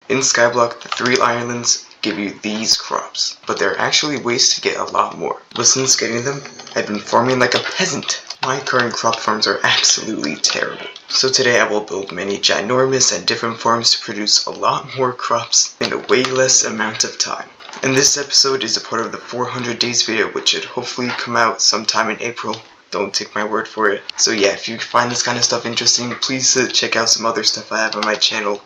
In Skyblock, the 3 islands give you these crops, but there are actually ways to get a lot more. But since getting them, I've been farming like a peasant. My current crop farms are absolutely terrible. So today I will build many ginormous and different farms to produce a lot more crops in a way less amount of time. And this episode is a part of the 400 days video, which should hopefully come out sometime in April. Don't take my word for it. So yeah, if you find this kind of stuff interesting, please check out some other stuff I have on my channel.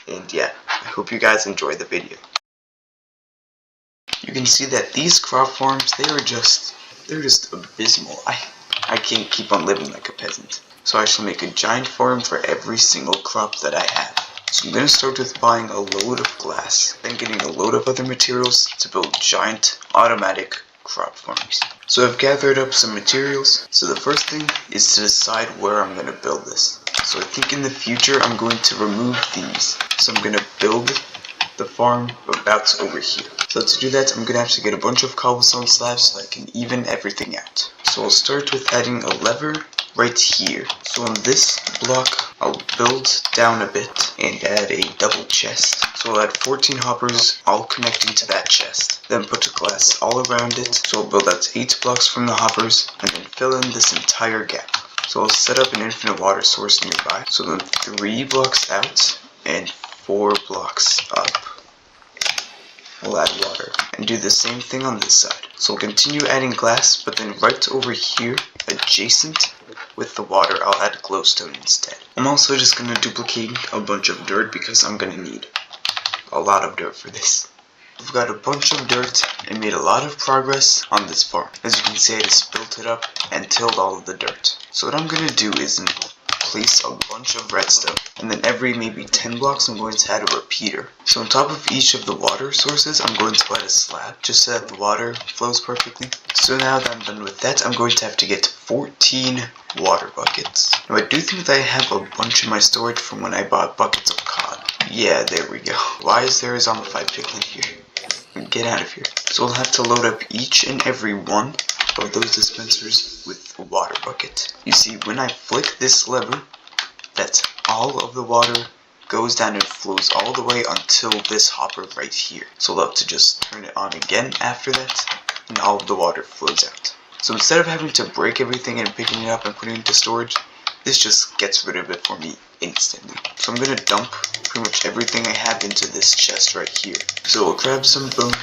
And yeah, I hope you guys enjoyed the video. You can see that these crop farms, they're just abysmal. I can't keep on living like a peasant. So I shall make a giant farm for every single crop that I have. So I'm going to start with buying a load of glass, then getting a load of other materials to build giant automatic crop farms. So I've gathered up some materials. So the first thing is to decide where I'm going to build this. So I think in the future I'm going to remove these. So I'm going to build the farm about over here. So to do that, I'm going to have to get a bunch of cobblestone slabs so I can even everything out. So I'll start with adding a lever right here. So on this block, I'll build down a bit and add a double chest. So I'll add 14 hoppers all connecting to that chest. Then put glass all around it. So I'll build out 8 blocks from the hoppers and then fill in this entire gap. So I'll set up an infinite water source nearby. So then 3 blocks out and 4 blocks up. We'll add water and do the same thing on this side. So we'll continue adding glass, but then right over here, adjacent with the water, I'll add glowstone instead. I'm also just going to duplicate a bunch of dirt because I'm going to need a lot of dirt for this. I've got a bunch of dirt and made a lot of progress on this farm. As you can see, I just built it up and tilled all of the dirt. So what I'm going to do is place a bunch of redstone, and then every maybe 10 blocks I'm going to add a repeater. So on top of each of the water sources, I'm going to add a slab just so that the water flows perfectly. So now that I'm done with that, I'm going to have to get 14 water buckets. Now I do think that I have a bunch in my storage from when I bought buckets of cod. Yeah, there we go. Why is there a zombified piglin here? Get out of here. So we'll have to load up each and every one of those dispensers with a water bucket. You see, when I flick this lever, that's all of the water goes down and flows all the way until this hopper right here. So I'll have to just turn it on again after that, and all of the water flows out. So instead of having to break everything and picking it up and putting it into storage, this just gets rid of it for me instantly. So I'm going to dump pretty much everything I have into this chest right here. So we'll grab some bones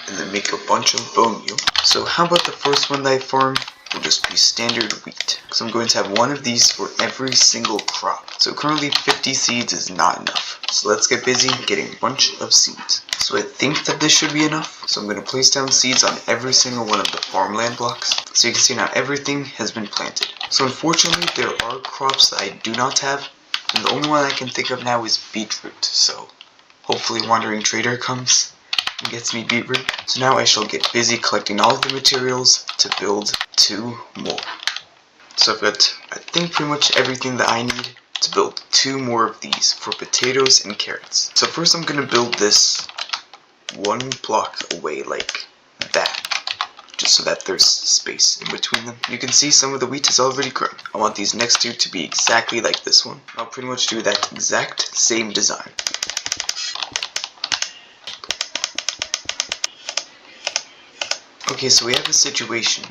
and then make a bunch of bone meal. So how about the first one that I farm will just be standard wheat, because I'm going to have one of these for every single crop. So currently 50 seeds is not enough. So let's get busy getting a bunch of seeds. So I think that this should be enough. So I'm going to place down seeds on every single one of the farmland blocks. So you can see now everything has been planted. So unfortunately there are crops that I do not have, and the only one I can think of now is beetroot. So hopefully Wandering Trader comes and gets me beetroot. So now I shall get busy collecting all of the materials to build 2 more. So I've got, I think, pretty much everything that I need to build 2 more of these for potatoes and carrots. So first I'm going to build this 1 block away like that, just so that there's space in between them. You can see some of the wheat is already grown. I want these next 2 to be exactly like this one. I'll pretty much do that exact same design. Okay, so we have a situation.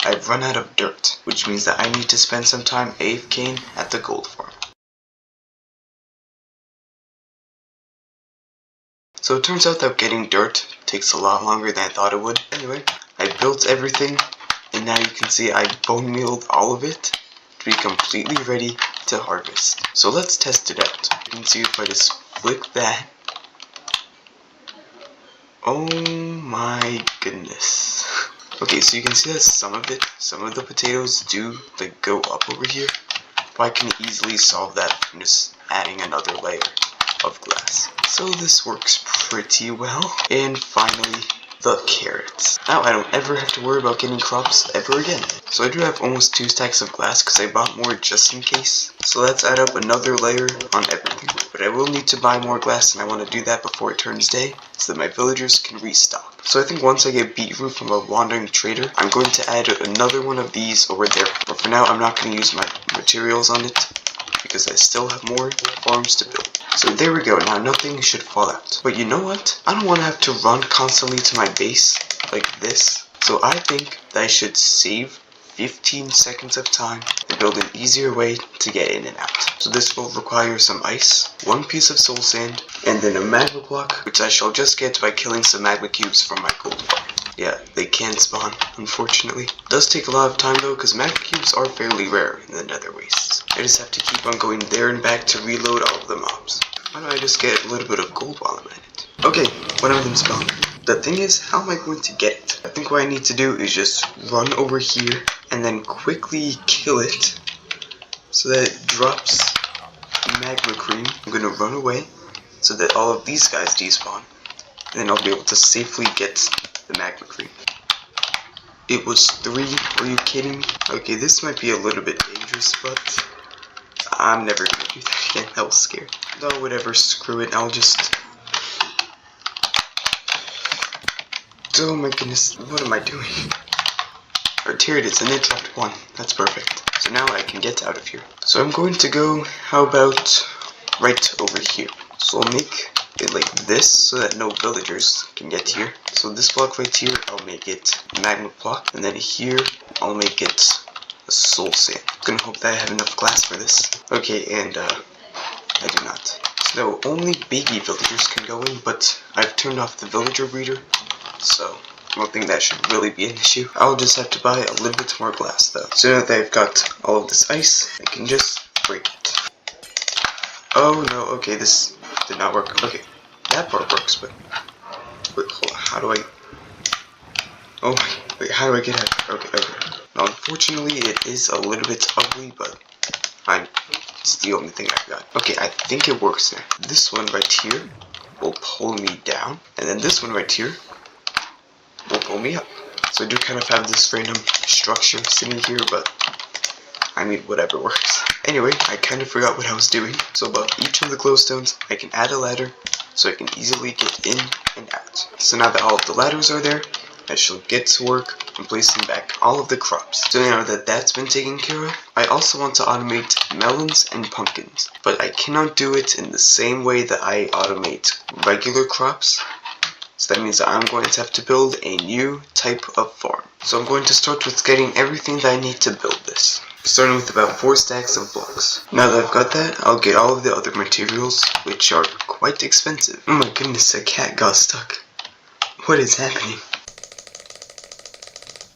I've run out of dirt, which means that I need to spend some time AFKing at the gold farm. So it turns out that getting dirt takes a lot longer than I thought it would. Anyway, I built everything, and now you can see I bone mealed all of it to be completely ready to harvest. So let's test it out. You can see if I just flick that. Oh my goodness. Okay, so you can see that some of the potatoes do go up over here, but I can easily solve that from just adding another layer of glass. So this works pretty well. And finally, the carrots. Now I don't ever have to worry about getting crops ever again. So I do have almost 2 stacks of glass because I bought more just in case. So let's add up another layer on everything. But I will need to buy more glass, and I want to do that before it turns day so that my villagers can restock. So I think once I get beetroot from a Wandering Trader, I'm going to add another one of these over there. But for now, I'm not going to use my materials on it because I still have more farms to build. So there we go, now nothing should fall out. But you know what? I don't want to have to run constantly to my base like this. So I think that I should save 15 seconds of time and build an easier way to get in and out. So this will require some ice, 1 piece of soul sand, and then a magma block, which I shall just get by killing some magma cubes from my gold farm. Yeah, they can spawn, unfortunately. It does take a lot of time though, because magma cubes are fairly rare in the nether wastes. I just have to keep on going there and back to reload all of the mobs. Why don't I just get a little bit of gold while I'm at it? Okay, one of them spawned. The thing is, how am I going to get it? I think what I need to do is just run over here and then quickly kill it so that it drops magma cream. I'm going to run away so that all of these guys despawn, and then I'll be able to safely get the magma cream. It was 3, are you kidding me? Okay, this might be a little bit dangerous, but I'm never going to do that again, that was scary. No, whatever, screw it, I'll just... Oh my goodness, what am I doing? Alright, here it is, and it dropped 1. That's perfect. So now I can get out of here. So I'm going to go, how about right over here. So I'll make it like this so that no villagers can get here. So this block right here, I'll make it magma block. And then here, I'll make it a soul sand. I'm gonna hope that I have enough glass for this. Okay, and I do not. So only baby villagers can go in, but I've turned off the villager breeder. So I don't think that should really be an issue. I'll just have to buy a little bit more glass though. So now that I've got all of this ice, I can just break it. Oh no, okay, this did not work. Okay, that part works, but wait, hold on, how do I... Oh, wait, how do I get out? Okay. Now, unfortunately, it is a little bit ugly, but fine. It's the only thing I've got. Okay, I think it works there. This one right here will pull me down, and then this one right here will pull me up. So I do kind of have this random structure sitting here, but I mean, whatever works. Anyway, I kind of forgot what I was doing. So above each of the glowstones, I can add a ladder so I can easily get in and out. So now that all of the ladders are there, I shall get to work on placing back all of the crops. So now that that's been taken care of, I also want to automate melons and pumpkins. But I cannot do it in the same way that I automate regular crops. So that means that I'm going to have to build a new type of farm. So I'm going to start with getting everything that I need to build this. Starting with about 4 stacks of blocks. Now that I've got that, I'll get all of the other materials, which are quite expensive. Oh my goodness, a cat got stuck. What is happening?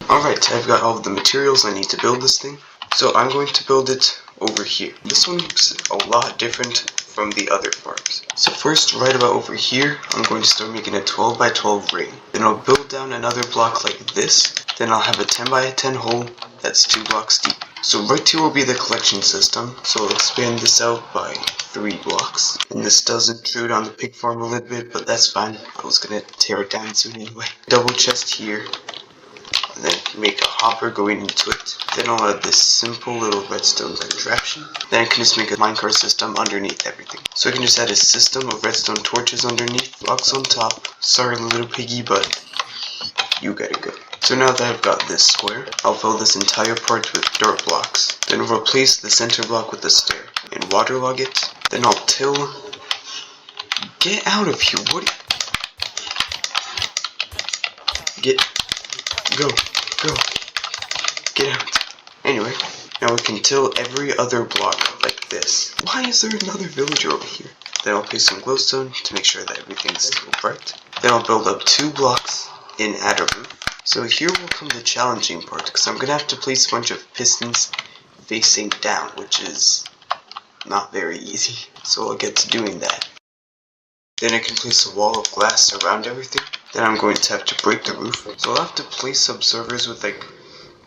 Alright, I've got all of the materials I need to build this thing. So I'm going to build it over here. This one looks a lot different from the other farms. So first, right about over here, I'm going to start making a 12 by 12 ring. Then I'll build down another block like this. Then I'll have a 10 by 10 hole that's 2 blocks deep. So right here will be the collection system. So I'll expand this out by 3 blocks. And this does intrude on the pig farm a little bit, but that's fine. I was gonna tear it down soon anyway. Double chest here. And then make a hopper going into it. Then I'll add this simple little redstone contraption. Then I can just make a minecart system underneath everything. So I can just add a system of redstone torches underneath, blocks on top. Sorry little piggy, but you gotta go. So now that I've got this square, I'll fill this entire part with dirt blocks. Then I'll replace the center block with a stair and waterlog it. Then I'll till. Get out of here! What? Go. Get out. Anyway, now we can till every other block like this. Why is there another villager over here? Then I'll place some glowstone to make sure that everything's still bright. Then I'll build up 2 blocks in adder roof. So here will come the challenging part, because I'm going to have to place a bunch of pistons facing down, which is not very easy. So I'll get to doing that. Then I can place a wall of glass around everything. Then I'm going to have to break the roof. So I'll have to place observers with like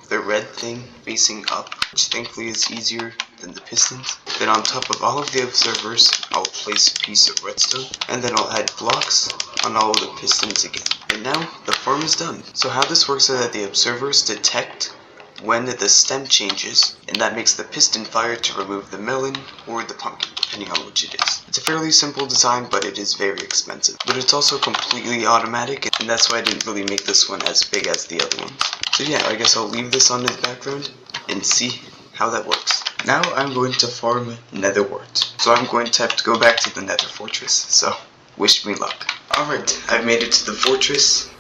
the red thing facing up, which thankfully is easier than the pistons. Then on top of all of the observers, I'll place a piece of redstone, and then I'll add blocks on all of the pistons again. And now the farm is done. So how this works is that the observers detect when the stem changes, and that makes the piston fire to remove the melon or the pumpkin, depending on which it is. It's a fairly simple design, but it is very expensive. But it's also completely automatic, and that's why I didn't really make this one as big as the other ones. So yeah, I guess I'll leave this on in the background and see how that works. Now I'm going to farm nether wart. So I'm going to have to go back to the nether fortress. So wish me luck. Alright, I've made it to the fortress.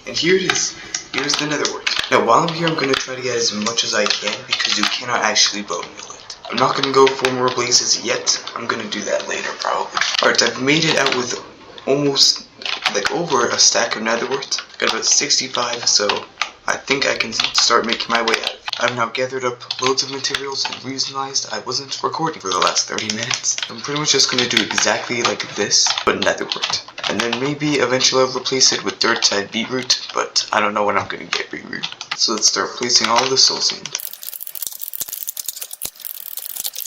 And here it is. Here's the nether wart. Now while I'm here, I'm going to try to get as much as I can because you cannot actually bone meal it. I'm not going to go for more blazes yet. I'm going to do that later probably. Alright, I've made it out with almost like over a stack of nether wart. Got about 65, so I think I can start making my way out. I've now gathered up loads of materials and realized I wasn't recording for the last 30 minutes. I'm pretty much just going to do exactly like this, but nether wart. And then maybe eventually I'll replace it with dirt type beetroot, but I don't know when I'm going to get beetroot. So let's start placing all the soul sand.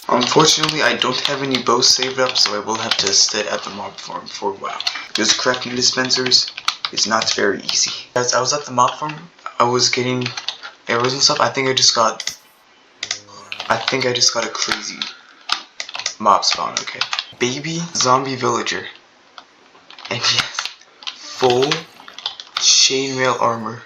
Unfortunately, I don't have any bows saved up, so I will have to sit at the mob farm for a while. Because crafting dispensers is not very easy. As I was at the mob farm, I was getting arrows and stuff. I think I just got a crazy mob spawn, okay. Baby zombie villager. And yes, full chainmail armor.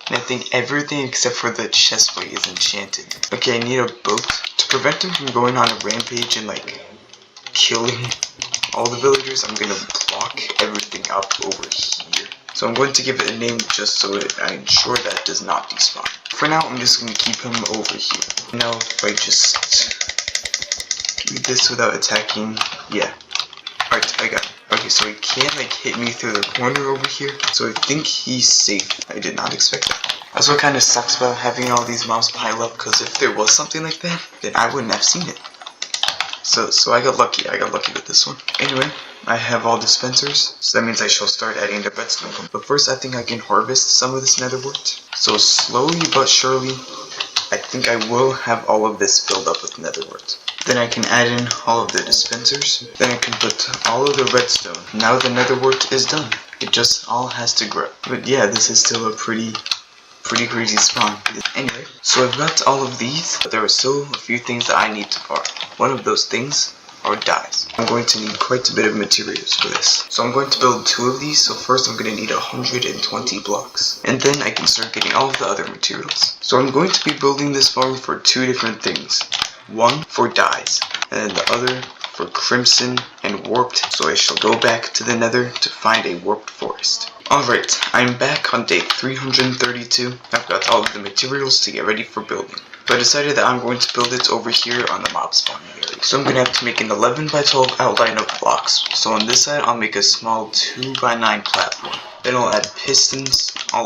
And I think everything except for the chestplate is enchanted. Okay, I need a boat. To prevent him from going on a rampage and like killing all the villagers, I'm gonna block everything up over here. So I'm going to give it a name just so that I ensure that it does not despawn. For now, I'm just going to keep him over here. Now, if I just do this without attacking, yeah. Alright, I got him. Okay, so he can't like hit me through the corner over here, so I think he's safe. I did not expect that. That's what kind of sucks about having all these mobs pile up, because if there was something like that, then I wouldn't have seen it. So I got lucky. I got lucky with this one. Anyway, I have all dispensers, so that means I shall start adding the redstone. But first, I think I can harvest some of this nether wart. So slowly but surely, I think I will have all of this filled up with nether wart. Then I can add in all of the dispensers. Then I can put all of the redstone. Now the nether wart is done. It just all has to grow. But yeah, this is still a pretty crazy spawn. Anyway, so I've got all of these, but there are still a few things that I need to farm. One of those things are dyes. I'm going to need quite a bit of materials for this. So I'm going to build 2 of these, so first I'm going to need 120 blocks. And then I can start getting all of the other materials. So I'm going to be building this farm for 2 different things. One for dyes, and then the other for crimson and warped, so I shall go back to the nether to find a warped forest. Alright, I'm back on day 332. I've got all of the materials to get ready for building. But I decided that I'm going to build it over here on the mob spawning area. So I'm going to have to make an 11 by 12 outline of blocks. So on this side, I'll make a small 2 by 9 platform. Then I'll add pistons. So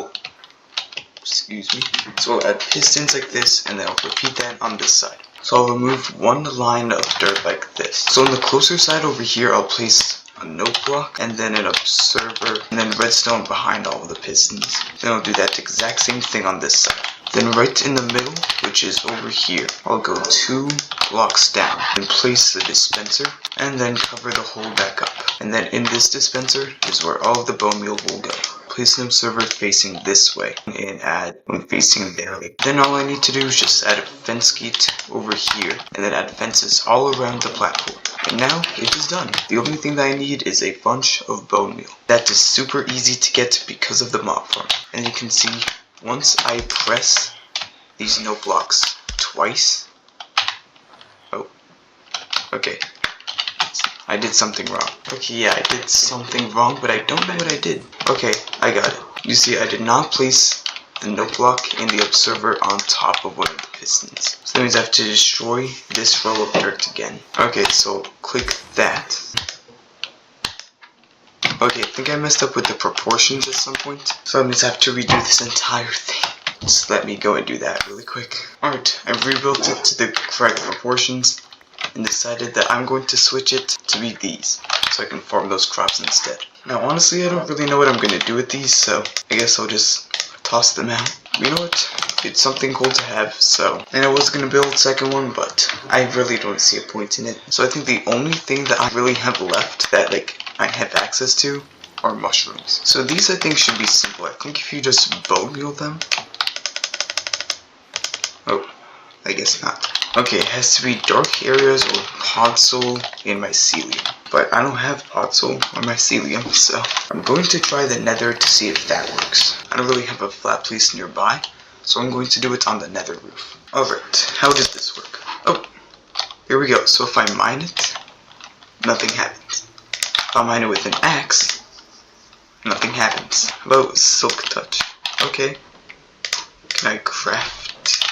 I'll add pistons like this, and then I'll repeat that on this side. So I'll remove 1 line of dirt like this. So on the closer side over here, I'll place a note block, and then an observer, and then redstone behind all of the pistons. Then I'll do that exact same thing on this side. Then right in the middle, which is over here, I'll go 2 blocks down and place the dispenser, and then cover the hole back up. And then in this dispenser is where all of the bone meal will go. Place an observer facing this way, and add one facing there. Then all I need to do is just add a fence gate over here, and then add fences all around the platform. And now it is done. The only thing that I need is a bunch of bone meal. That is super easy to get because of the mob farm. And you can see, once I press these note blocks twice, oh, okay, I did something wrong. Okay, yeah, I did something wrong, but I don't know what I did. Okay, I got it. You see, I did not place the note block and the observer on top of one of the pistons. So that means I have to destroy this row of dirt again. Okay, so click that. Okay, I think I messed up with the proportions at some point. So that means I have to redo this entire thing. Just let me go and do that really quick. Alright, I rebuilt it to the correct proportions and decided that I'm going to switch it to be these, so I can farm those crops instead. Now honestly, I don't really know what I'm going to do with these, so I guess I'll just toss them out. You know what? It's something cool to have, so. And I was going to build a second one, but I really don't see a point in it. So I think the only thing that I really have left that I have access to are mushrooms. So these I think should be simple. I think if you just bone meal them. Oh, I guess not. Okay, it has to be dark areas or podzol and mycelium. But I don't have podzol or mycelium, so I'm going to try the nether to see if that works. I don't really have a flat place nearby, so I'm going to do it on the nether roof. Alright, how does this work? Oh, Here we go. So if I mine it, nothing happens. If I mine it with an axe, nothing happens. Hello, silk touch. Okay. Can I craft?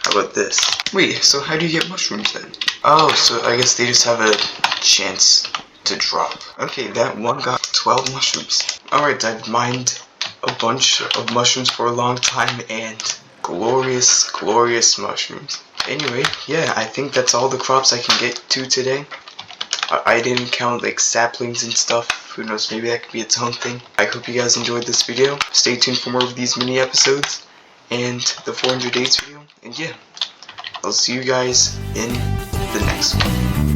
How about this? Wait, so how do you get mushrooms then? Oh, so I guess they just have a chance to drop. Okay, that one got 12 mushrooms. Alright, I've mined a bunch of mushrooms for a long time, and glorious, glorious mushrooms. Anyway, yeah, I think that's all the crops I can get to today. I didn't count like saplings and stuff. Who knows, maybe that could be its own thing. I hope you guys enjoyed this video. Stay tuned for more of these mini episodes and the 400 days video. And yeah, I'll see you guys in the next one.